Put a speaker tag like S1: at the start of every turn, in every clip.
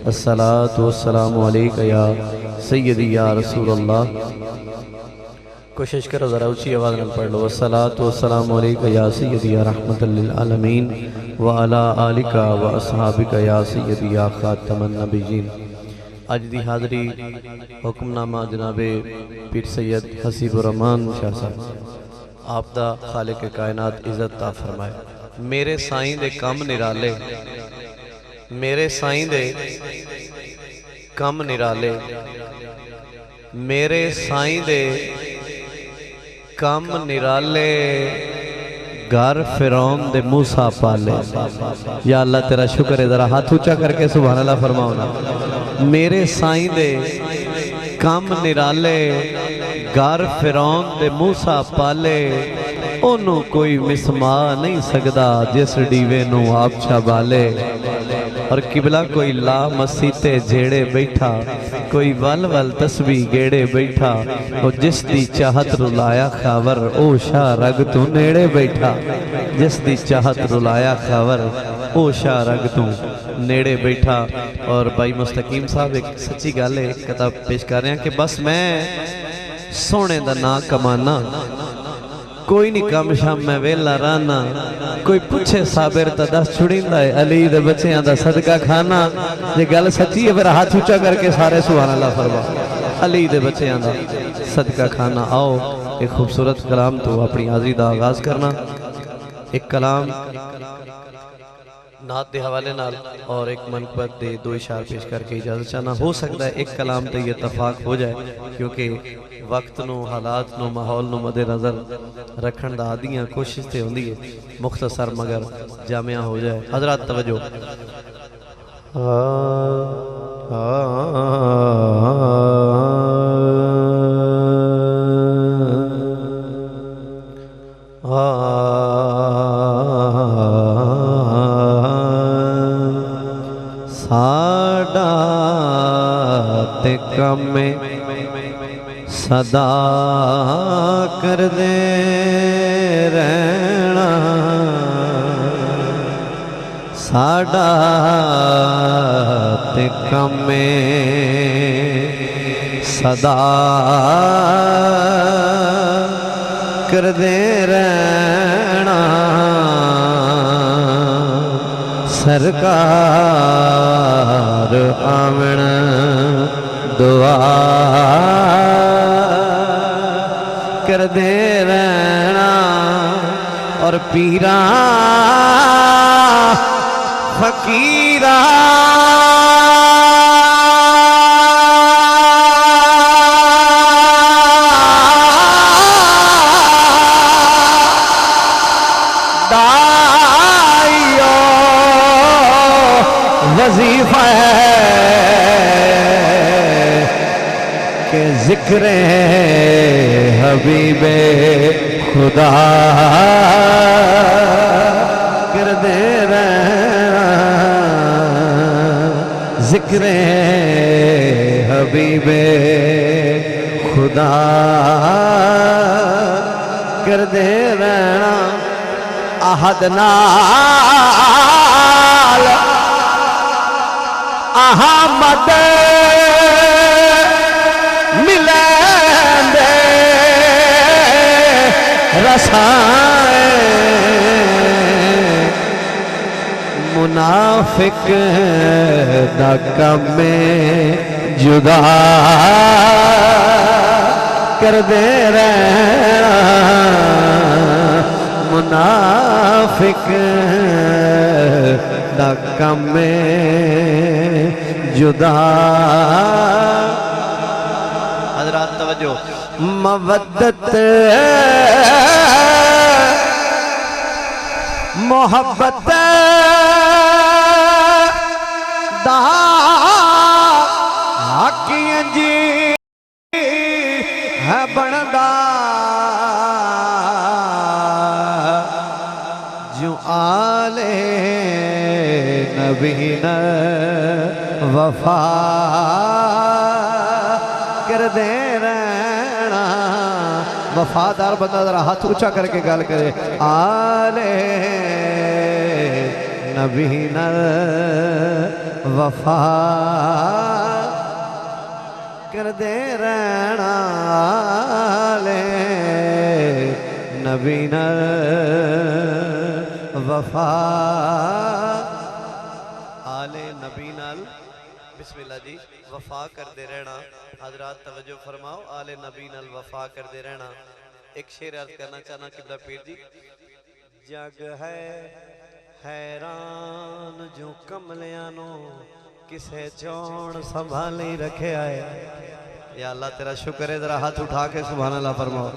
S1: अस्सलातु वस्सलामु अलैका या सय्यदी या रसूल अल्लाह। कोशिश करो ज़रा ऊँची आवाज़ में पढ़ लो। अस्सलातु वस्सलामु अलैका या सय्यदी या रहमतल लिल आलमीन व अला आलिका व अस्हाबिका या सय्यदी या खातमन नबिय्यीन। अज दी हाज़री हुक्मनामा जनाबे पीर सैयद हसीबुर रहमान शाह साहब आप दा खालिक कायनात इज़्ज़त ता फरमाए। मेरे साईं दे कम निराले, मेरे साईं दे कम निराले, मेरे साईं दे कम निराले, घर फिरौन दे मूसा पाले। या अल्लाह तेरा शुक्र है, जरा हाथ ऊंचा करके सुभान अल्लाह फरमाओ ना। मेरे साईं दे कम निराले, घर फिरौन दे मूसा पाले। ओनू कोई मिसमा नहीं सकदा जिस डीवे नू आप छाबाले। और किबला कोई ला मसीते जेड़े बैठा, कोई वल वल तस्बी गेड़े बैठा। और जिस दी चाहत रुलाया खावर, ओ शाह रग तू नेड़े बैठा। जिस दी चाहत रुलाया खावर, ओ शाह रग तू नेड़े बैठा। और भाई मुस्तकीम साहब एक सच्ची गल है किताब पेश कर रहे हैं कि बस मैं सोने दा ना कमाना, कोई नहीं कम शाम मैं वेला रहना। कोई पूछे साबिर तो दस छुड़ींदा है, अली दे बच्चों दा सदका खाना। जे गल सच्ची है फिर हाथ ऊंचा करके सारे सुभान अल्लाह फरमा। अली दे बच्चों दा सदका खाना। आओ एक खूबसूरत कलाम तो अपनी हाज़री दा आगाज करना। एक कलाम नात के हवाले नाल और एक मनकबत दे दो इशार पेश करके इजाजत चाहना। हो सकता है एक कलाम तो ये इतफाक हो जाए क्योंकि वक्त नू, हालात नू, माहौल नू मद्देनज़र रखण दा आदियां कोशिश तो होंदी है, मुख्तसर मगर जामिया हो जाए। हजरात तवज्जो। साडा ते कम सदा कर दे रहना, साडा ते कम सदा कर दे रहना। सरकार आमण दुआ कर दे रहना। और पीरा फकीरा दाइयो वजीफा के जिक्र हबीबे खुदा कर दे रहना। जिक्र हबीबे खुदा कर दे रहना। अहद नाल अहमद मिलेंदे रसाए। मुनाफिक दा कम जुदा कर दे रहना। मुनाफिक दा कम जुदा। हज़रात तवज्जो। मवद्दत मोहब्बत दा हक़ जी है बनदा। जो आले नबी न वफा कर दे रहना। वफादार बंदा जरा हाथ ऊंचा करके गल करे। आले नबी नाल वफा करदे रहना आले नबी नाल वफा आले नबी नाल बिस्मिल्लाह जी वफा करते रहना। हजरात तवज्जो फरमाओ, आले नबी नाल वफा करते रहना। एक शेर अर्ज करना चाहना किबला पीर जी। जग है हैरान जो कमलियां नो किसे चौन संभाली रखे आए। या अल्लाह तेरा शुक्र है, जरा हाथ उठा के सुभान अल्लाह फरमाओ।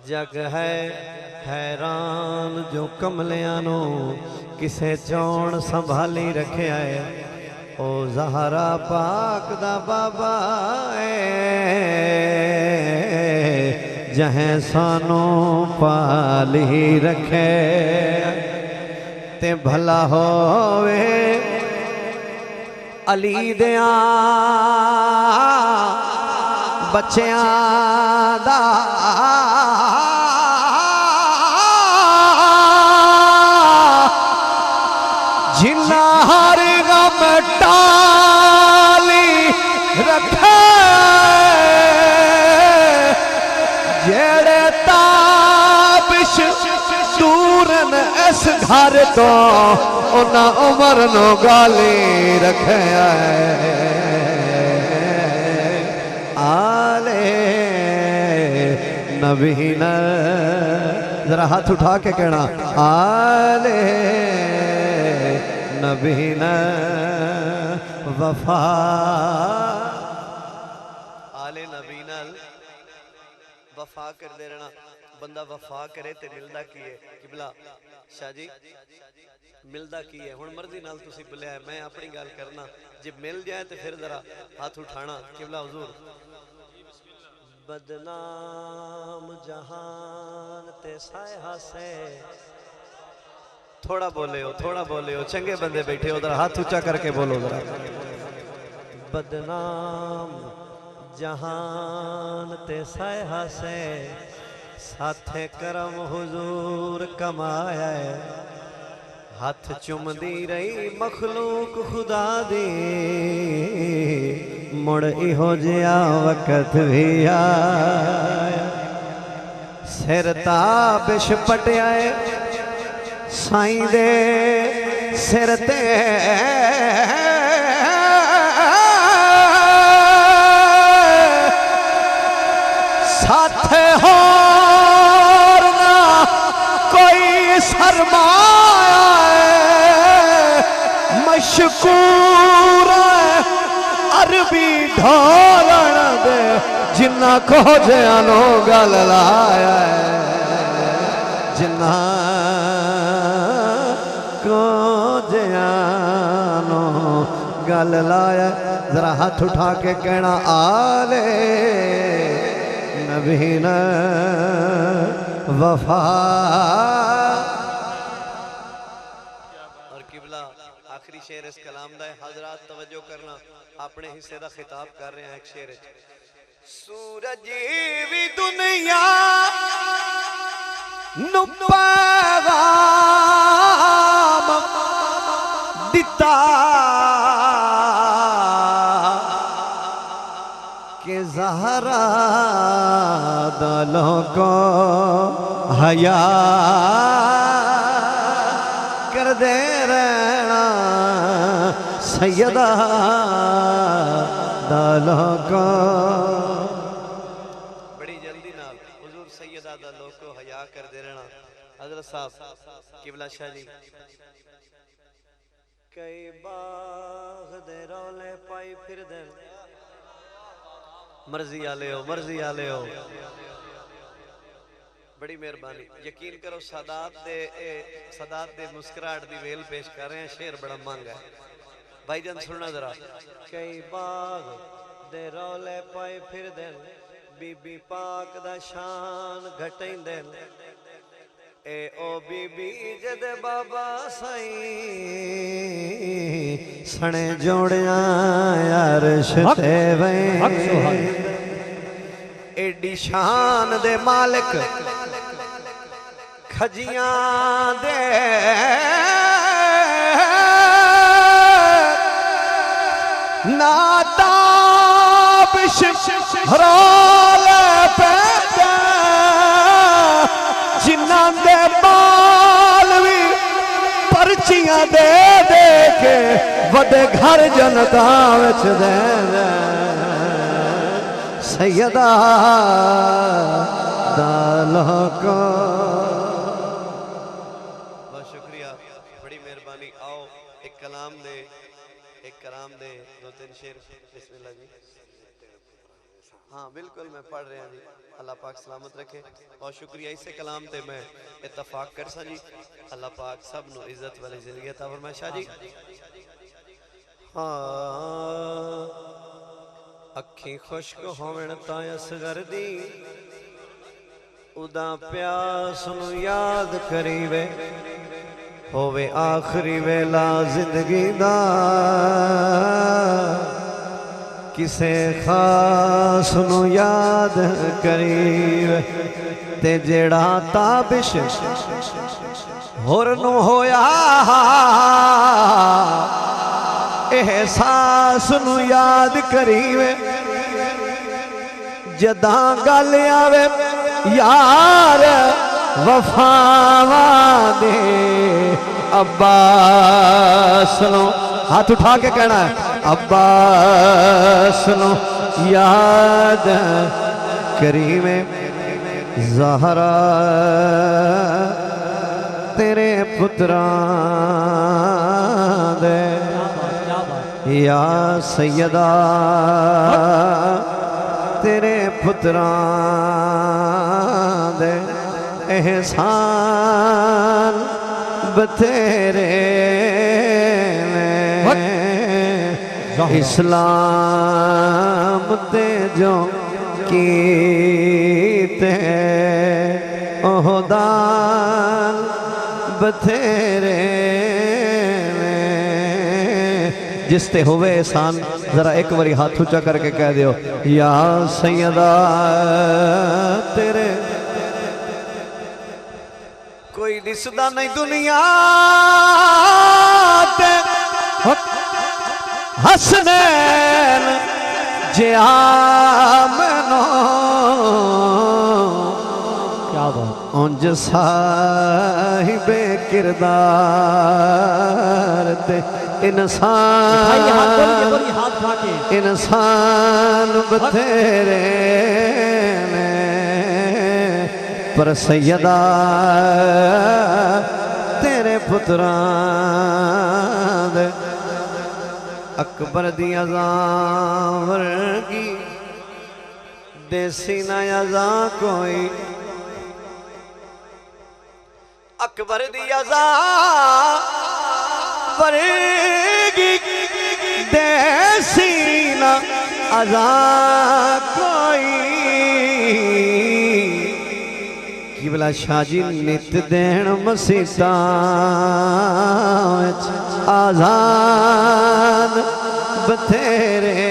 S1: जग है हैरान जो कमलियां नो किसे चौन संभाली रखे आए। ओ ज़हरा पाक दा बाबा जहें सानू पाली रखे ते भला होवे अली दिया बच्चियां दा जिन्ना हर गम टाली रखे जेड़े ताबिश दूरन इस घर तो उन्ना उमर नो गाली रखे आले नबी न जरा हाथ उठा के कहना आले नबी न वफा आले नबी नाल वफा कर दे रहना। बंदा वफा करे ते मिलदा की है किबला शाह जी, मिलदा की है। हुण मर्जी नाल तुसी बुलाया, मैं अपनी गल करना, जे मिल जाए तो फिर जरा हाथ उठाना किबला हुजूर। बदनाम जहान ते साया से थोड़ा बोले हो, थोड़ा बोले हो, चंगे बंदे बैठे हो, जरा हाथ ऊंचा करके बोलो जरा। बदनाम जहान ते साया से साथे करम हुजूर कमाया है। हाथ चुमदी रही मखलूक खुदा दी मुड़ इहो जिया वक्त भी आया। सिर ताबिश पटियाए साईं दे सिर ते साथे होर ना कोई सरमाया मशकूर अरबी ढोलण दे जिन्ना को जानो गल लाया जिन्ना को जानो गल लाया। जरा हाथ उठा के कहना आले नबी न वफा। और किबला आखिरी शेर इस कलाम दा हजरात तवज्जो करना, अपने हिस्से दा खिताब कर रहे हैं एक शेर। सूरज भी दुनिया नु पैगाम दिता के ज़हरा दलों को हया कर दे रहना सैयदा दलों को। बड़ी जल्दी नाल हुजूर सैयदा दलों को हया कर दे रहना। हजरत साहब किबला शाह जी। कई बाग दे रौले पाई फिर दे मर्जी आले हो, मर्जी आले हो। बड़ी मेहरबानी, यकीन करो सादात दे मुस्कुराहट दी वेल पेश कर रहे हैं। शेर बड़ा महंगा है भाईजान, सुनना जरा। कई बाग दे रौले पाए फिर दे बीबी पाक दा शान घटेंदे ए ओ बीबी जद बाबा साईं सने जोड़िया अर्श ते वे एडी शान दे मालिक खजियां दे नाताबिश हराले पैदा जिन्हां दे बाल भी पर्चियां दे दे के वडे घर जनता विच दे सैयदा दालका। बहुत शुक्रिया, बड़ी मेहरबानी। आओ एक कलाम दे, एक कराम दे, दो तीन शेर। बिस्मिल्लाह जी। हाँ बिल्कुल मैं पढ़ रहा जी। अल्लाह पाक सलामत रखे। बहुत शुक्रिया। इसे कलाम ते मैं इत्तफाक कर सा जी। अल्लाह पाक सब नु इज्जत वाली जिंदगी अता फरमाए शाह जी। हाँ अखी खुश्क होवन तां असगर दी उदा प्यास नु याद करीवे होवे आखिरी वेला जिंदगी दा किसे खास नु याद करीवे ते जेड़ा ताबिश होर नु होया एहसास नु याद करीवे जदा गल आवे यार वफावा दे अब्बास नु हाथ उठा के कहना है अब्बास नु याद करीवे ज़हरा तेरे पुत्रां दे या सैयदा तेरे पुत्रां दे एहसान बतेरे इस्लाम ते जो कीते ओहदान बतेरे जिसते हुए एहसान जरा एक बारी हाथ ऊंचा करके कह दियो या सैयदा तेरे कोई दिसदा नहीं दुनिया ते हसनैन जे आमनो क्या बात उंज साहिबे किरदार ते इंसान बथेरे ने पर सैयदा तेरे पुत्रां दे अकबर दी अज़ां वर्गी देसी ना अज़ां कोई अकबर दी अज़ां वर्गी देसी ना अज़ां कोई की बला शाह जी नित देण मसीता आज़ान बथेरे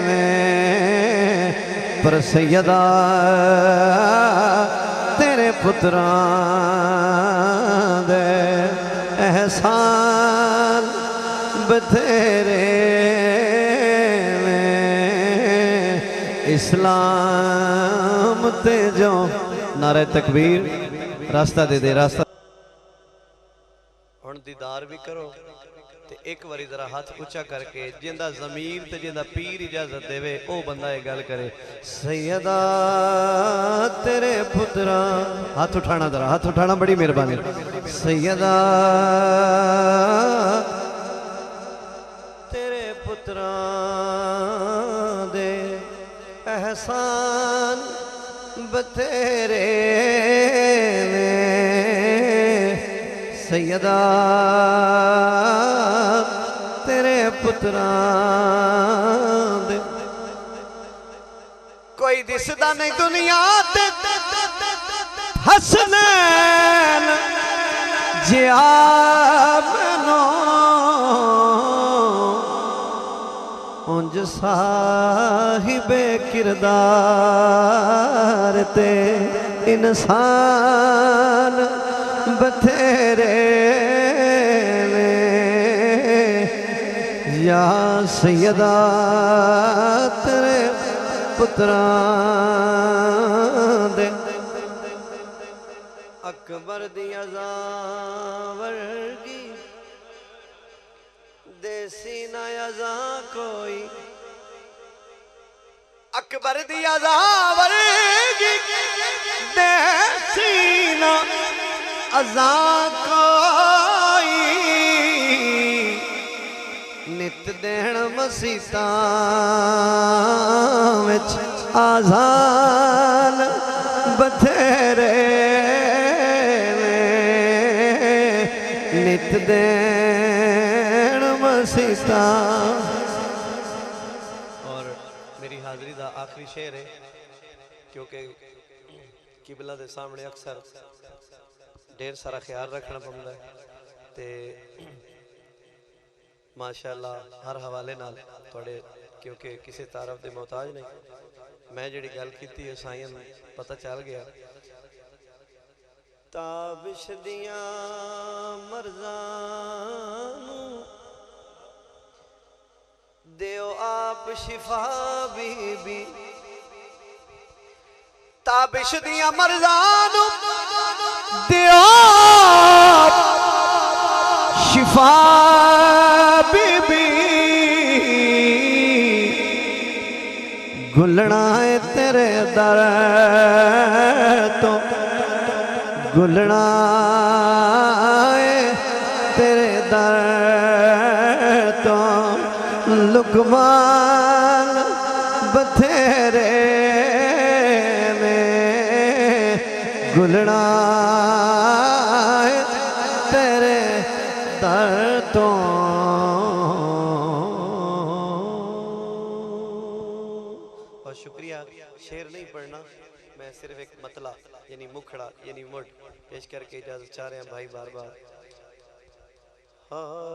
S1: ने पर सैयदा तेरे पुत्रां दे एहसान बथेरे ने इस्लाम ते जो नारे तकबीर रास्ता दे दे रास्ता हुण दीदार भी करो ते एक बारी जरा हाथ ऊंचा करके जिंदा ज़मीर ते जिंदा पीर इजाजत देवे ओ बंदा ये गल करे सैयदा तेरे पुत्रा हाथ उठाना जरा हाथ उठाना बड़ी मेहरबानी सैयदा तेरे पुत्रा दे एहसान बतेरे ने सैयदा तेरे पुत्रां दे कोई दिसदा नहीं दुनिया ते हसनैन जे आमनो उंज साहिबे किरदार ते इंसान बथेरे या सैयदा तेरे पुत्रां दे अकबर दी अज़ा वर्गी देसी ना अज़ा कोई अकबर दी अज़ा वर्गी देसी ना अज़ा कोई नित देण मसीतां विच आज़ान बथेरे नित देण मसीतां। और मेरी हाज़री दा आखिरी शेर है क्योंकि किबला दे सामने अक्सर ढेर सारा ख्याल रखना पड़ता है ते माशाअल्लाह हर हवाले नाल थोड़े क्योंकि किसी तारफ दे मोहताज नहीं मैं जिहड़ी गल कीती है साईं नूं पता चल गया ताबिश दियां मर्ज़ां नूं देओ आप शिफा बीबी ताबिश दियां मर्ज़ां नूं देओ शिफा बीबी गुलना है तेरे दर तो गुलना है तेरे दर तो लुकमान बथेरे में गुलना है तेरे दर तो। बहुत शुक्रिया। शेर नहीं पढ़ना मैं सिर्फ एक मतला यानी मुखड़ा यानी मुड पेश करके इजाजत चाह रहे हैं भाई बार बार। हाँ।